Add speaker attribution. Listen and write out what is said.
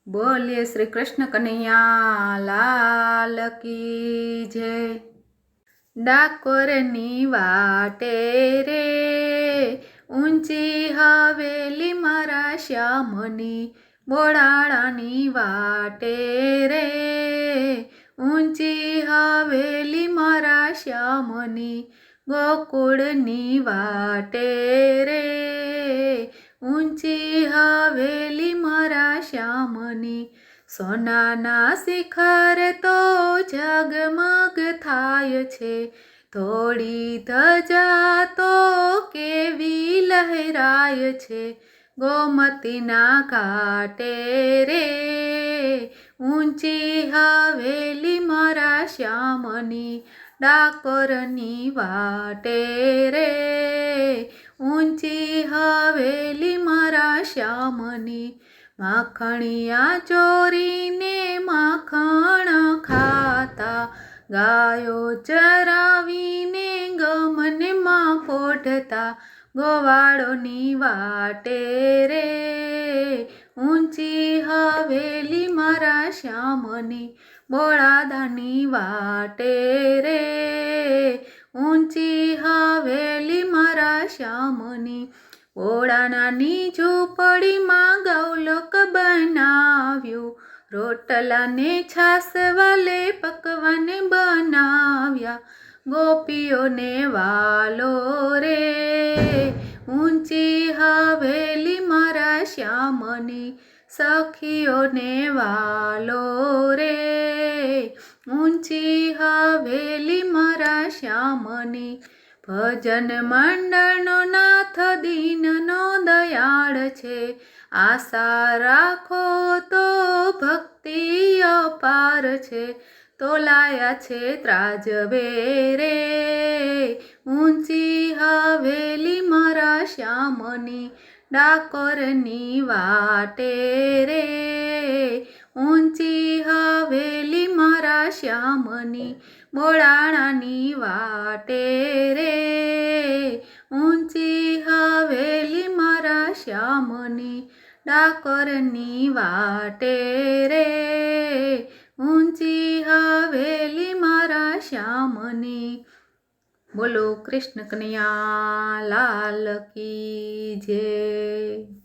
Speaker 1: बोलिए श्री कृष्ण कन्हैया लाल की जय। डाकोरनी वाटे रे ऊंची हवेली मारा श्यामनी, बोळाळानी वाटे रे ऊंची हवेली मारा श्यामनी, गोकुळनी वाटे रे ऊंची हवेली मारा श्यामनी, सोनाना शिखर तो जगमग थाय छे, थोड़ी धजा तो केवी लहराय छे, गोमतीना घाटे रे ऊंची हवेली मारा श्यामनी, डाकोरनी वाटे रे ऊंची हवेली मारा श्यामनी, माखणिया चोरीने माखण खाता, गायो चरावीने गमने मां पोढ़ता, गोवाळोनी वाटे रे ऊंची हवेली मारा श्यामनी, बोळादानी वाटे रे ऊंची हवेली मारा श्यामनी, बोळानानी झूंपड़ीमां गौलोक बनाव्यो, रोटलाने छास वाले पकवान बनाव्या, गोपीओने वालो रे ऊंची हवेली मारा श्यामनी, सखीओने वालो रे ऊंची हवेली मारा श्यामनी, भजन मंडळनो नाथ दीननो दयाळ छे, आशा राखो तो भक्ति अपार छे, तोलाया छे त्राजवे रे ऊंची हवेली मारा श्यामनी, डाकोरनी वाटे रे ऊंची हवेली मारा श्यामनी, बोळाळानी वाटे रे ऊंची हवेली मारा श्यामनी, डाकोरनी वाटे रे ऊंची हवेली मारा श्यामनी। बोलो कृष्ण कन्हैया लाल की जय।